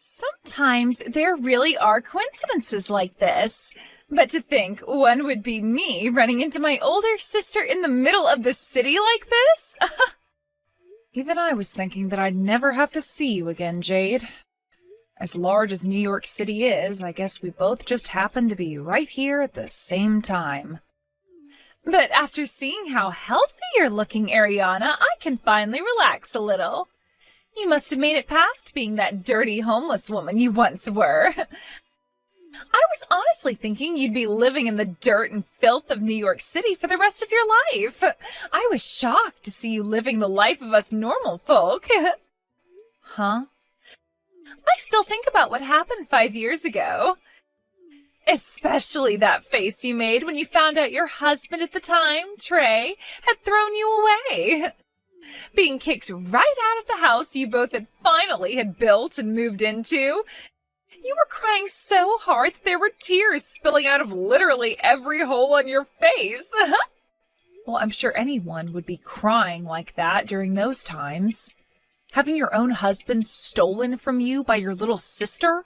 Sometimes there really are coincidences like this. But to think one would be me running into my older sister in the middle of the city like this? Even I was thinking that I'd never have to see you again, Jade. As large as New York City is, I guess we both just happen to be right here at the same time. But after seeing how healthy you're looking, Ariana, I can finally relax a little. You must have made it past being that dirty homeless woman you once were. I was honestly thinking you'd be living in the dirt and filth of New York City for the rest of your life. I was shocked to see you living the life of us normal folk. Huh? I still think about what happened 5 years ago. Especially that face you made when you found out your husband at the time, Trey, had thrown you away. Being kicked right out of the house you both had built and moved into. You were crying so hard that there were tears spilling out of literally every hole on your face. Well, I'm sure anyone would be crying like that during those times. Having your own husband stolen from you by your little sister?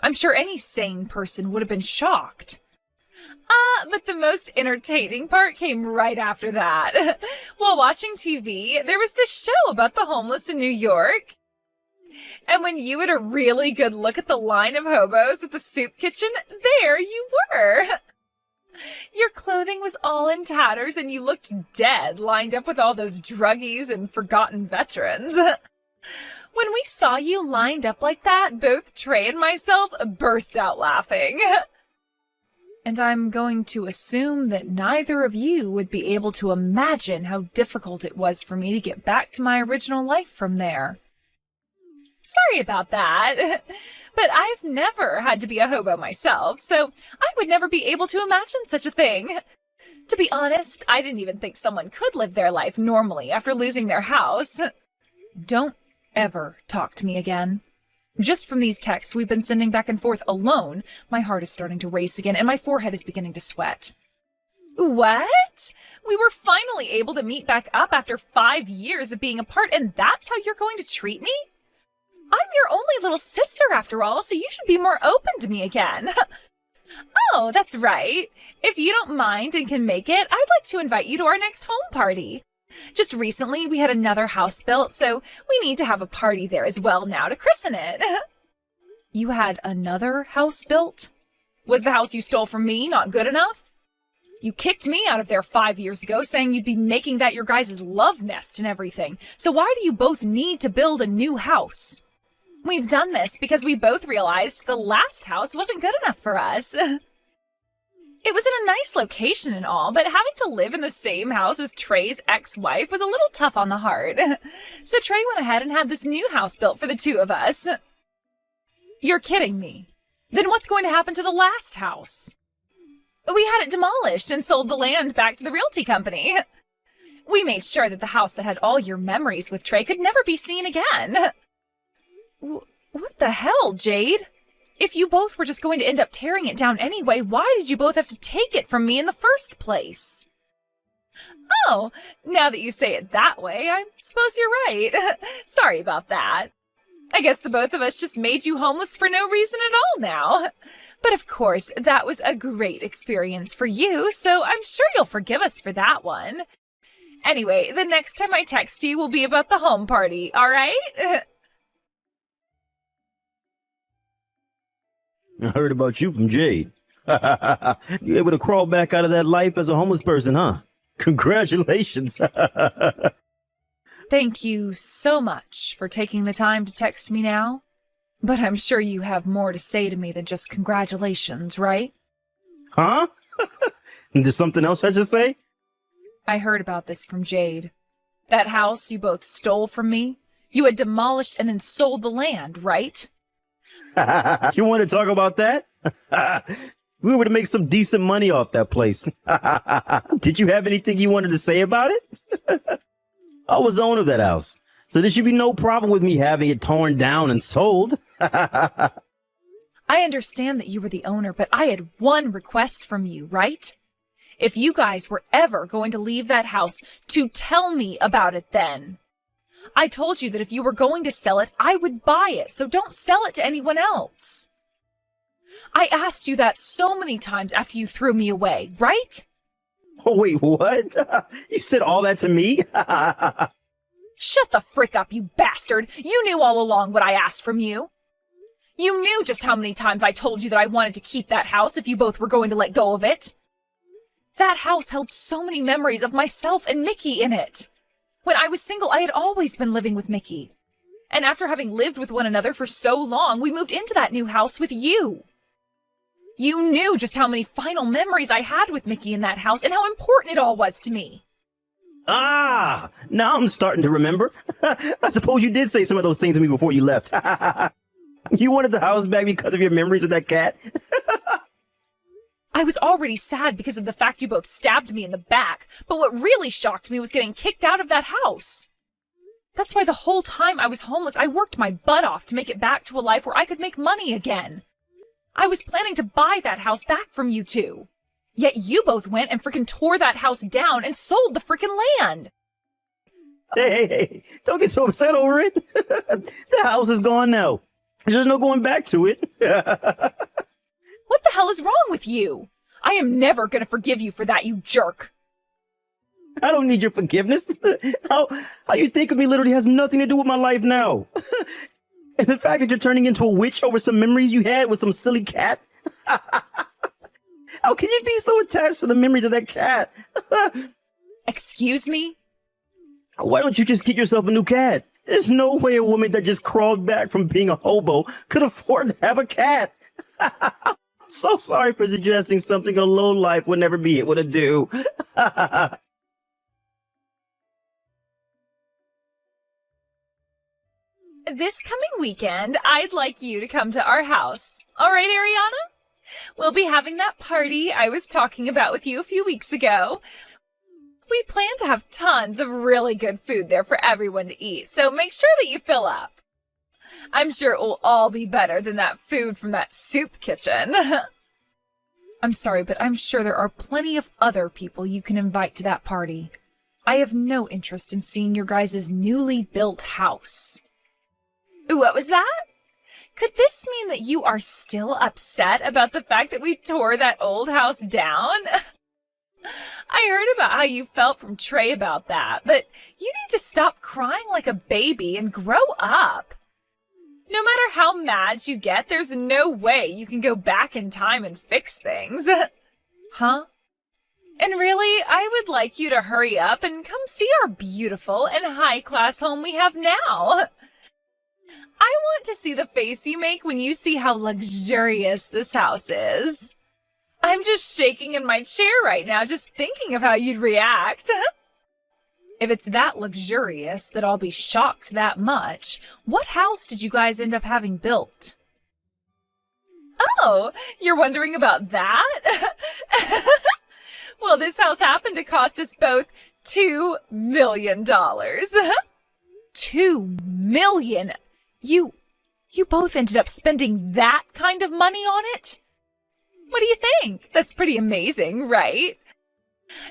I'm sure any sane person would have been shocked. But the most entertaining part came right after that. While watching TV, there was this show about the homeless in New York. And when you had a really good look at the line of hobos at the soup kitchen, there you were. Your clothing was all in tatters and you looked dead, lined up with all those druggies and forgotten veterans. When we saw you lined up like that, both Trey and myself burst out laughing. And I'm going to assume that neither of you would be able to imagine how difficult it was for me to get back to my original life from there. Sorry about that, but I've never had to be a hobo myself, so I would never be able to imagine such a thing. To be honest, I didn't even think someone could live their life normally after losing their house. Don't ever talk to me again. Just from these texts we've been sending back and forth alone, my heart is starting to race again and my forehead is beginning to sweat. What? We were finally able to meet back up after 5 years of being apart, and that's how you're going to treat me? I'm your only little sister after all, so you should be more open to me again. Oh, that's right. If you don't mind and can make it, I'd like to invite you to our next home party. Just recently, we had another house built, so we need to have a party there as well now to christen it. You had another house built? Was the house you stole from me not good enough? You kicked me out of there 5 years ago, saying you'd be making that your guys' love nest and everything. So why do you both need to build a new house? We've done this because we both realized the last house wasn't good enough for us. It was in a nice location and all, but having to live in the same house as Trey's ex-wife was a little tough on the heart. So Trey went ahead and had this new house built for the two of us. You're kidding me. Then what's going to happen to the last house? We had it demolished and sold the land back to the realty company. We made sure that the house that had all your memories with Trey could never be seen again. What the hell, Jade? If you both were just going to end up tearing it down anyway, why did you both have to take it from me in the first place? Oh, now that you say it that way, I suppose you're right. Sorry about that. I guess the both of us just made you homeless for no reason at all now. But of course, that was a great experience for you, so I'm sure you'll forgive us for that one. Anyway, the next time I text you will be about the home party, all right? I heard about you from Jade. You able to crawl back out of that life as a homeless person, huh? Congratulations. Thank you so much for taking the time to text me now. But I'm sure you have more to say to me than just congratulations, right? Huh? There's something else I just say? I heard about this from Jade. That house you both stole from me, you had demolished and then sold the land, right? You want to talk about that? We were to make some decent money off that place. Did you have anything you wanted to say about it? I was the owner of that house, so there should be no problem with me having it torn down and sold. I understand that you were the owner, but I had one request from you, right? If you guys were ever going to leave that house, to tell me about it then. I told you that if you were going to sell it, I would buy it, so don't sell it to anyone else. I asked you that so many times after you threw me away, right? Oh, wait, what? You said all that to me? Shut the frick up, you bastard! You knew all along what I asked from you. You knew just how many times I told you that I wanted to keep that house if you both were going to let go of it. That house held so many memories of myself and Mickey in it. When I was single, I had always been living with Mickey. And after having lived with one another for so long, we moved into that new house with you. You knew just how many final memories I had with Mickey in that house and how important it all was to me. Ah, now I'm starting to remember. I suppose you did say some of those things to me before you left. You wanted the house back because of your memories with that cat? I was already sad because of the fact you both stabbed me in the back, but what really shocked me was getting kicked out of that house. That's why the whole time I was homeless, I worked my butt off to make it back to a life where I could make money again. I was planning to buy that house back from you two. Yet you both went and frickin' tore that house down and sold the frickin' land. Hey, don't get so upset over it. The house is gone now. There's no going back to it. What the hell is wrong with you? I am never gonna forgive you for that, you jerk. I don't need your forgiveness. How you think of me literally has nothing to do with my life now. And the fact that you're turning into a witch over some memories you had with some silly cat. How can you be so attached to the memories of that cat? Excuse me? Why don't you just get yourself a new cat? There's no way a woman that just crawled back from being a hobo could afford to have a cat. So sorry for suggesting something a lowlife would never be able to do. This coming weekend, I'd like you to come to our house. All right, Ariana? We'll be having that party I was talking about with you a few weeks ago. We plan to have tons of really good food there for everyone to eat, so make sure that you fill up. I'm sure it will all be better than that food from that soup kitchen. I'm sorry, but I'm sure there are plenty of other people you can invite to that party. I have no interest in seeing your guys' newly built house. What was that? Could this mean that you are still upset about the fact that we tore that old house down? I heard about how you felt from Trey about that, but you need to stop crying like a baby and grow up. No matter how mad you get, there's no way you can go back in time and fix things. Huh? And really, I would like you to hurry up and come see our beautiful and high-class home we have now. I want to see the face you make when you see how luxurious this house is. I'm just shaking in my chair right now just thinking of how you'd react. If it's that luxurious that I'll be shocked that much, what house did you guys end up having built? Oh, you're wondering about that? Well, this house happened to cost us both $2 million. $2 million? You both ended up spending that kind of money on it? What do you think? That's pretty amazing, right?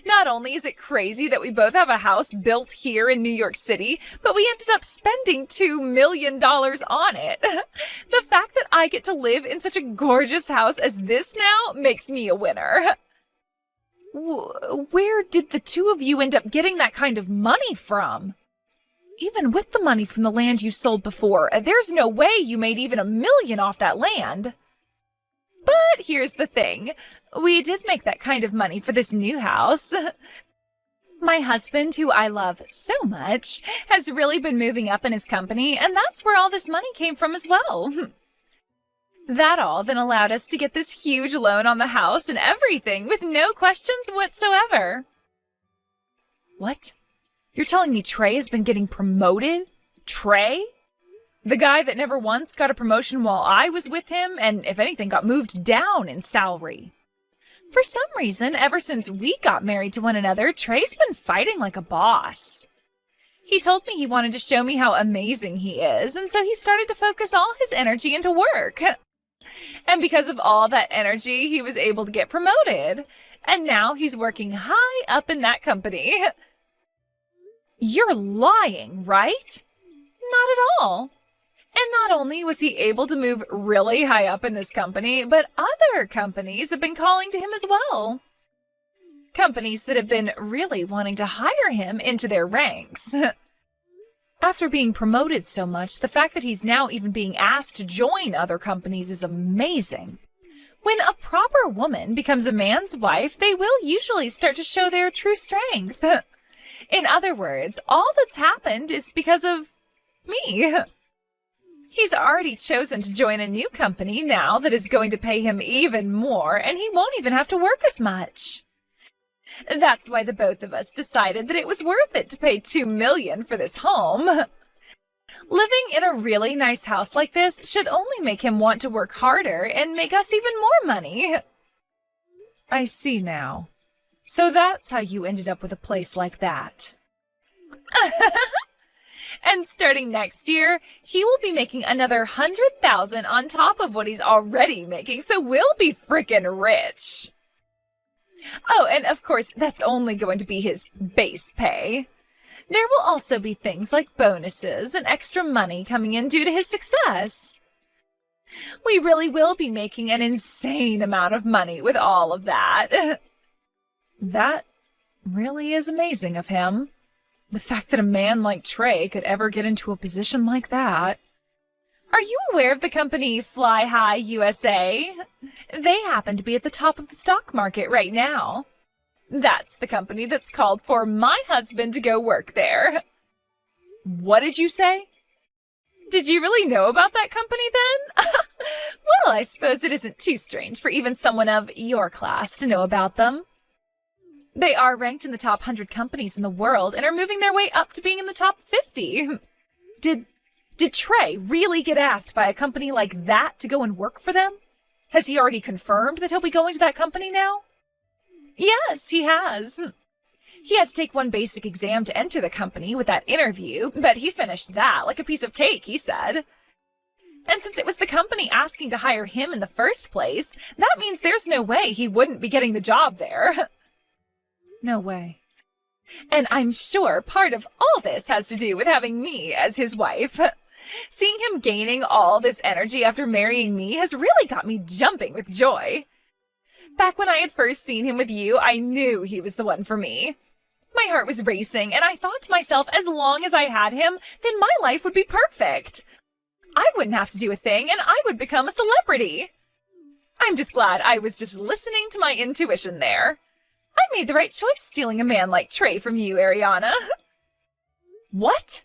Not only is it crazy that we both have a house built here in New York City, but we ended up spending $2 million on it. The fact that I get to live in such a gorgeous house as this now makes me a winner. Where did the two of you end up getting that kind of money from? Even with the money from the land you sold before, there's no way you made even $1 million off that land. But here's the thing. We did make that kind of money for this new house. My husband, who I love so much, has really been moving up in his company, and that's where all this money came from as well. That all then allowed us to get this huge loan on the house and everything with no questions whatsoever. What? You're telling me Trey has been getting promoted? Trey? The guy that never once got a promotion while I was with him, and if anything got moved down in salary. For some reason, ever since we got married to one another, Trey's been fighting like a boss. He told me he wanted to show me how amazing he is, and so he started to focus all his energy into work. And because of all that energy, he was able to get promoted. And now he's working high up in that company. You're lying, right? Not at all. And not only was he able to move really high up in this company, but other companies have been calling to him as well. Companies that have been really wanting to hire him into their ranks. After being promoted so much, the fact that he's now even being asked to join other companies is amazing. When a proper woman becomes a man's wife, they will usually start to show their true strength. In other words, all that's happened is because of me. He's already chosen to join a new company now that is going to pay him even more, and he won't even have to work as much. That's why the both of us decided that it was worth it to pay $2 million for this home. Living in a really nice house like this should only make him want to work harder and make us even more money. I see now. So that's how you ended up with a place like that. And starting next year, he will be making another $100,000 on top of what he's already making, so we'll be frickin' rich. Oh, and of course, that's only going to be his base pay. There will also be things like bonuses and extra money coming in due to his success. We really will be making an insane amount of money with all of that. That really is amazing of him. The fact that a man like Trey could ever get into a position like that. Are you aware of the company Fly High USA? They happen to be at the top of the stock market right now. That's the company that's called for my husband to go work there. What did you say? Did you really know about that company then? Well, I suppose it isn't too strange for even someone of your class to know about them. They are ranked in the top 100 companies in the world and are moving their way up to being in the top 50. Did Trey really get asked by a company like that to go and work for them? Has he already confirmed that he'll be going to that company now? Yes, he has. He had to take one basic exam to enter the company with that interview, but he finished that like a piece of cake, he said. And since it was the company asking to hire him in the first place, that means there's no way he wouldn't be getting the job there. No way. And I'm sure part of all this has to do with having me as his wife. Seeing him gaining all this energy after marrying me has really got me jumping with joy. Back when I had first seen him with you, I knew he was the one for me. My heart was racing, and I thought to myself, as long as I had him, then my life would be perfect. I wouldn't have to do a thing, and I would become a celebrity. I'm just glad I was just listening to my intuition there. I made the right choice stealing a man like Trey from you, Ariana. What?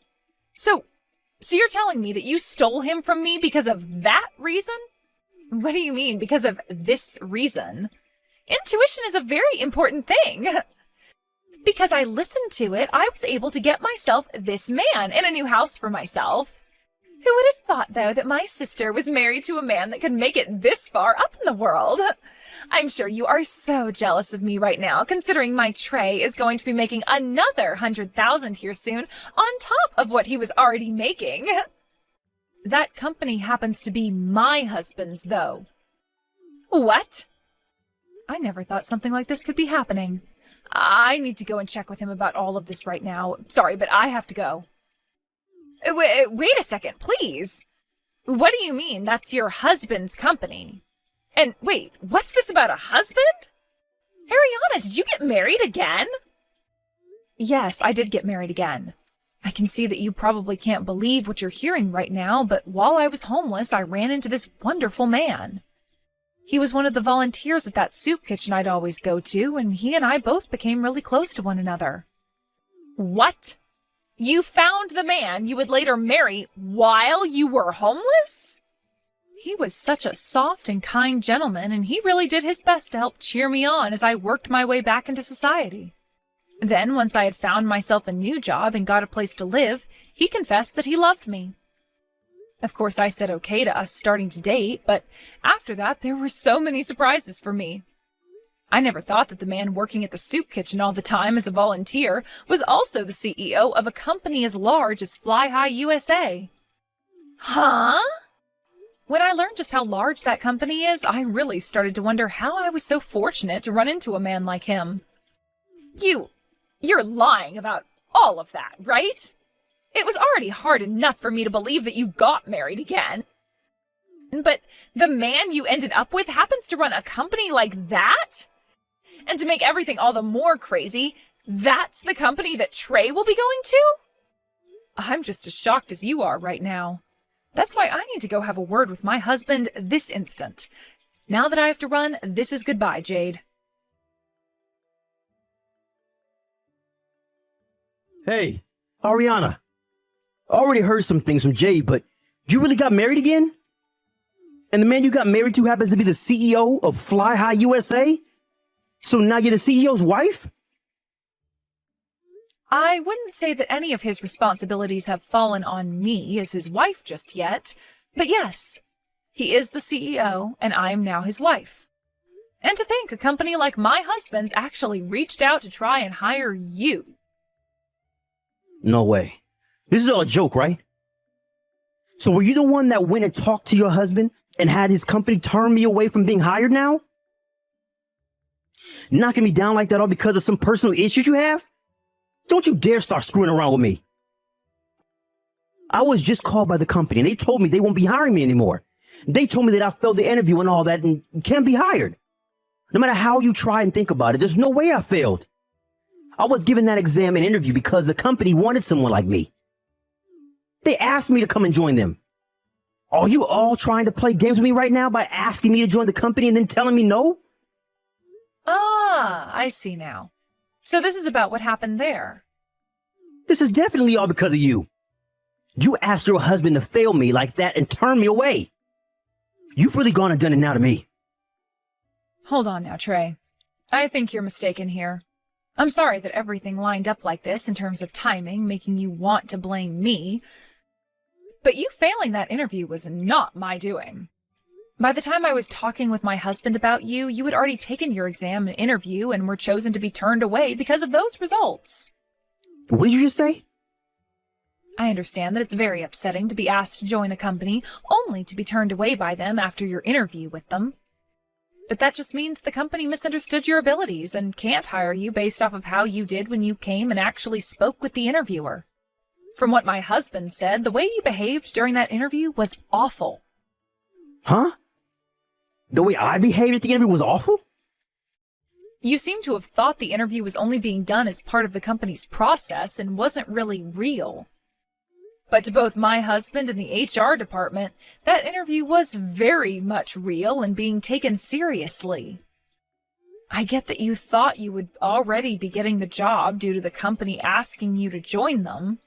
So you're telling me that you stole him from me because of that reason? What do you mean, because of this reason? Intuition is a very important thing. Because I listened to it, I was able to get myself this man and a new house for myself. Who would have thought, though, that my sister was married to a man that could make it this far up in the world? I'm sure you are so jealous of me right now, considering my Trey is going to be making another $100,000 here soon, on top of what he was already making. That company happens to be my husband's, though. What? I never thought something like this could be happening. I need to go and check with him about all of this right now. Sorry, but I have to go. Wait a second, please. What do you mean that's your husband's company? And wait, what's this about a husband? Ariana, did you get married again? Yes, I did get married again. I can see that you probably can't believe what you're hearing right now, but while I was homeless, I ran into this wonderful man. He was one of the volunteers at that soup kitchen I'd always go to, and he and I both became really close to one another. What? You found the man you would later marry while you were homeless? He was such a soft and kind gentleman, and he really did his best to help cheer me on as I worked my way back into society. Then, once I had found myself a new job and got a place to live, he confessed that he loved me. Of course, I said okay to us starting to date, but after that, there were so many surprises for me. I never thought that the man working at the soup kitchen all the time as a volunteer was also the CEO of a company as large as Fly High USA. Huh? When I learned just how large that company is, I really started to wonder how I was so fortunate to run into a man like him. You're lying about all of that, right? It was already hard enough for me to believe that you got married again. But the man you ended up with happens to run a company like that? And to make everything all the more crazy, that's the company that Trey will be going to? I'm just as shocked as you are right now. That's why I need to go have a word with my husband this instant. Now that I have to run, this is goodbye, Jade. Hey, Ariana. I already heard some things from Jay, but you really got married again? And the man you got married to happens to be the CEO of Fly High USA? So now you're the CEO's wife? I wouldn't say that any of his responsibilities have fallen on me as his wife just yet, but yes, he is the CEO and I am now his wife. And to think a company like my husband's actually reached out to try and hire you. No way. This is all a joke, right? So were you the one that went and talked to your husband and had his company turn me away from being hired now? Knocking me down like that all because of some personal issues you have? Don't you dare start screwing around with me. I was just called by the company and they told me they won't be hiring me anymore. They told me that I failed the interview and all that and can't be hired. No matter how you try and think about it, there's no way I failed. I was given that exam and interview because the company wanted someone like me. They asked me to come and join them. Are you all trying to play games with me right now by asking me to join the company and then telling me no? Ah, I see now. So this is about what happened there. This is definitely all because of you. You asked your husband to fail me like that and turn me away. You've really gone and done it now to me. Hold on now, Trey. I think you're mistaken here. I'm sorry that everything lined up like this in terms of timing, making you want to blame me. But you failing that interview was not my doing. By the time I was talking with my husband about you, you had already taken your exam and interview and were chosen to be turned away because of those results. What did you just say? I understand that it's very upsetting to be asked to join a company only to be turned away by them after your interview with them. But that just means the company misunderstood your abilities and can't hire you based off of how you did when you came and actually spoke with the interviewer. From what my husband said, the way you behaved during that interview was awful. Huh? The way I behaved at the interview was awful? You seem to have thought the interview was only being done as part of the company's process and wasn't really real. But to both my husband and the HR department, that interview was very much real and being taken seriously. I get that you thought you would already be getting the job due to the company asking you to join them.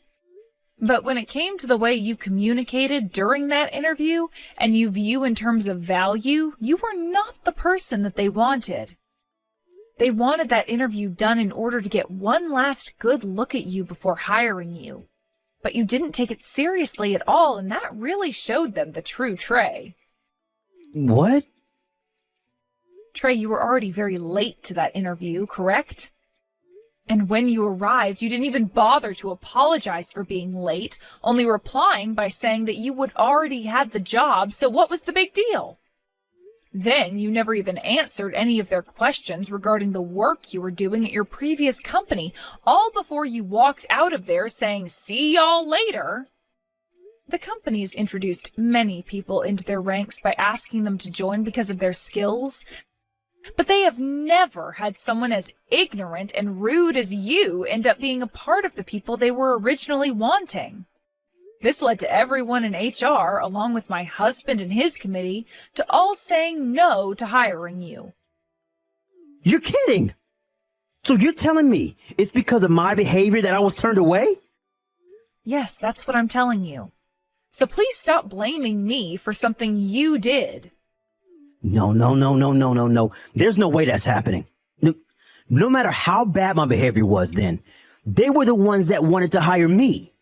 But when it came to the way you communicated during that interview and you view in terms of value, you were not the person that they wanted. They wanted that interview done in order to get one last good look at you before hiring you. But you didn't take it seriously at all, and that really showed them the true Trey. What? Trey, you were already very late to that interview, correct? And when you arrived, you didn't even bother to apologize for being late, only replying by saying that you would already had the job, so what was the big deal? Then you never even answered any of their questions regarding the work you were doing at your previous company, all before you walked out of there saying, "See y'all later." The company's introduced many people into their ranks by asking them to join because of their skills, but they have never had someone as ignorant and rude as you end up being a part of the people they were originally wanting. This led to everyone in HR, along with my husband and his committee, to all saying no to hiring you. You're kidding! So you're telling me it's because of my behavior that I was turned away? Yes, that's what I'm telling you. So please stop blaming me for something you did. No. There's no way that's happening. No matter how bad my behavior was then, they were the ones that wanted to hire me.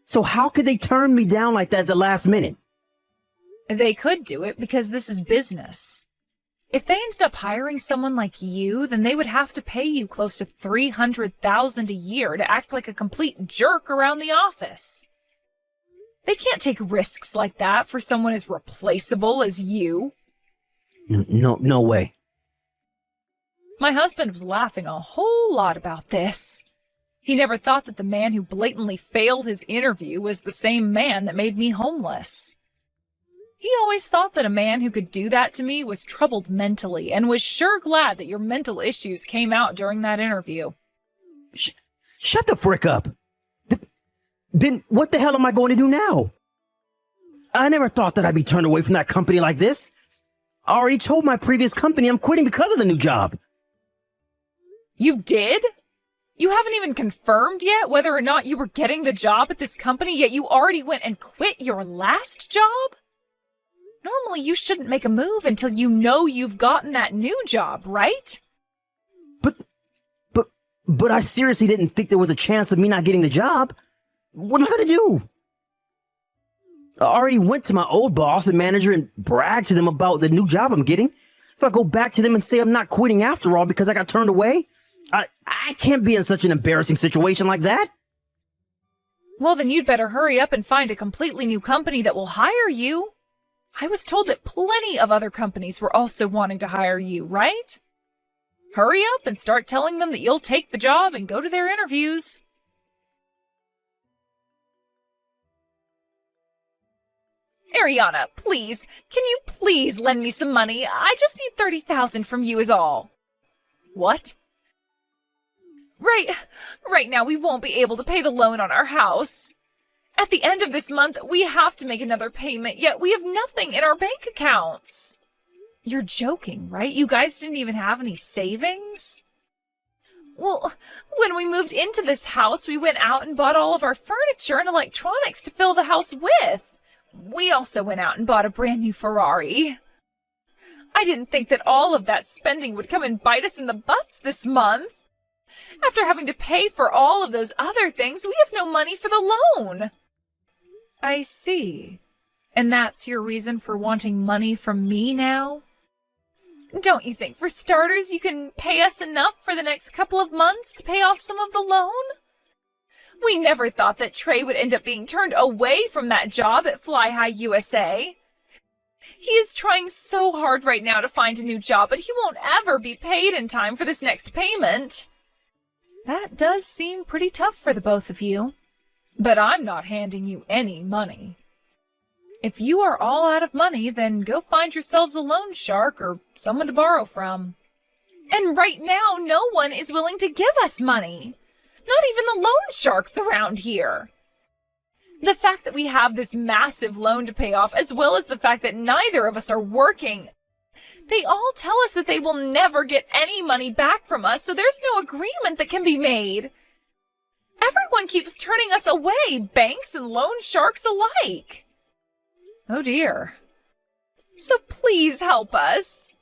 So how could they turn me down like that at the last minute? They could do it because this is business. If they ended up hiring someone like you, then they would have to pay you close to $300,000 a year to act like a complete jerk around the office. They can't take risks like that for someone as replaceable as you. No way. My husband was laughing a whole lot about this. He never thought that the man who blatantly failed his interview was the same man that made me homeless. He always thought that a man who could do that to me was troubled mentally and was sure glad that your mental issues came out during that interview. Shut the frick up. Then what the hell am I going to do now? I never thought that I'd be turned away from that company like this. I already told my previous company I'm quitting because of the new job. You did? You haven't even confirmed yet whether or not you were getting the job at this company, yet you already went and quit your last job? Normally, you shouldn't make a move until you know you've gotten that new job, right? But I seriously didn't think there was a chance of me not getting the job. What am I going to do? I already went to my old boss and manager and bragged to them about the new job I'm getting. If I go back to them and say I'm not quitting after all because I got turned away, I can't be in such an embarrassing situation like that. Well, then you'd better hurry up and find a completely new company that will hire you. I was told that plenty of other companies were also wanting to hire you, right? Hurry up and start telling them that you'll take the job and go to their interviews. Ariana, please, can you please lend me some money? I just need $30,000 from you is all. What? Right now we won't be able to pay the loan on our house. At the end of this month, we have to make another payment, yet we have nothing in our bank accounts. You're joking, right? You guys didn't even have any savings? Well, when we moved into this house, we went out and bought all of our furniture and electronics to fill the house with. We also went out and bought a brand new Ferrari. I didn't think that all of that spending would come and bite us in the butts this month. After having to pay for all of those other things, we have no money for the loan. I see. And that's your reason for wanting money from me now? Don't you think, for starters, you can pay us enough for the next couple of months to pay off some of the loan? We never thought that Trey would end up being turned away from that job at Fly High USA. He is trying so hard right now to find a new job, but he won't ever be paid in time for this next payment. That does seem pretty tough for the both of you. But I'm not handing you any money. If you are all out of money, then go find yourselves a loan shark or someone to borrow from. And right now, no one is willing to give us money. Not even the loan sharks around here. The fact that we have this massive loan to pay off, as well as the fact that neither of us are working, they all tell us that they will never get any money back from us, so there's no agreement that can be made. Everyone keeps turning us away, banks and loan sharks alike. Oh dear. So please help us.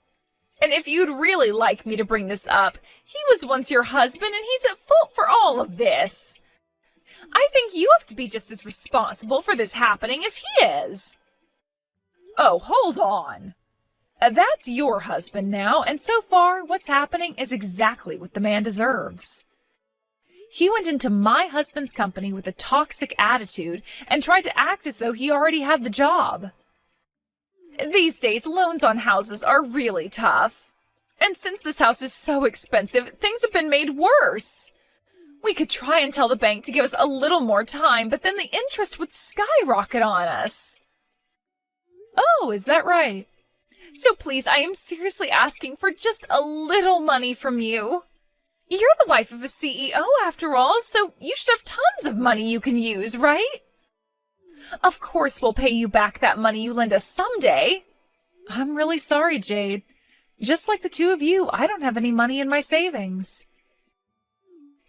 And if you'd really like me to bring this up, he was once your husband and he's at fault for all of this. I think you have to be just as responsible for this happening as he is. Oh, hold on. That's your husband now, and so far what's happening is exactly what the man deserves. He went into my husband's company with a toxic attitude and tried to act as though he already had the job. These days, loans on houses are really tough. And since this house is so expensive, things have been made worse. We could try and tell the bank to give us a little more time, but then the interest would skyrocket on us. Oh, is that right? So please, I am seriously asking for just a little money from you. You're the wife of a CEO, after all, so you should have tons of money you can use, right? Of course we'll pay you back that money you lend us someday. I'm really sorry, Jade. Just like the two of you, I don't have any money in my savings.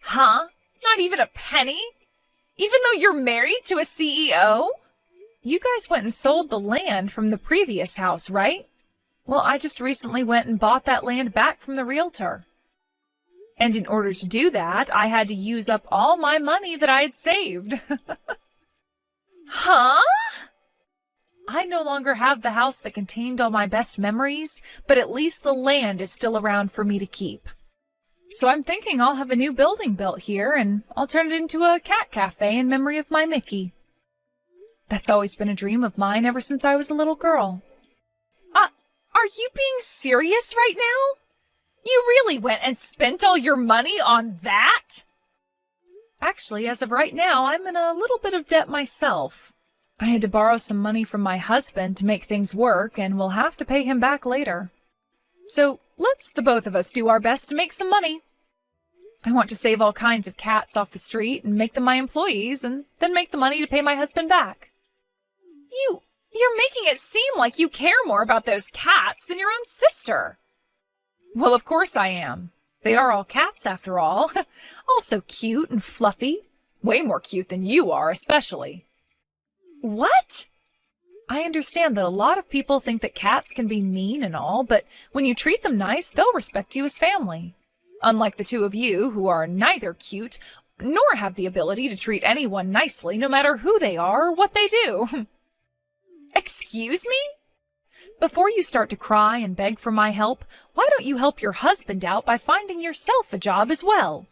Huh? Not even a penny? Even though you're married to a CEO? You guys went and sold the land from the previous house, right? Well, I just recently went and bought that land back from the realtor. And in order to do that, I had to use up all my money that I had saved. Huh? I no longer have the house that contained all my best memories, but at least the land is still around for me to keep. So I'm thinking I'll have a new building built here, and I'll turn it into a cat cafe in memory of my Mickey. That's always been a dream of mine ever since I was a little girl. Are you being serious right now? You really went and spent all your money on that? Actually, as of right now, I'm in a little bit of debt myself. I had to borrow some money from my husband to make things work, and we'll have to pay him back later. So let's the both of us do our best to make some money. I want to save all kinds of cats off the street and make them my employees, and then make the money to pay my husband back. You're making it seem like you care more about those cats than your own sister. Well, of course I am. They are all cats, after all. All so cute and fluffy. Way more cute than you are, especially. What? I understand that a lot of people think that cats can be mean and all, but when you treat them nice, they'll respect you as family. Unlike the two of you, who are neither cute nor have the ability to treat anyone nicely, no matter who they are or what they do. Excuse me? Before you start to cry and beg for my help, why don't you help your husband out by finding yourself a job as well?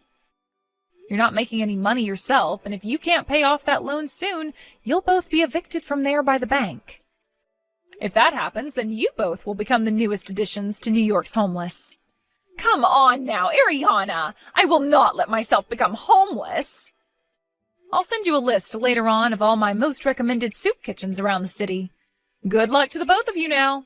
You're not making any money yourself, and if you can't pay off that loan soon, you'll both be evicted from there by the bank. If that happens, then you both will become the newest additions to New York's homeless. Come on now, Ariana! I will not let myself become homeless! I'll send you a list later on of all my most recommended soup kitchens around the city. Good luck to the both of you now!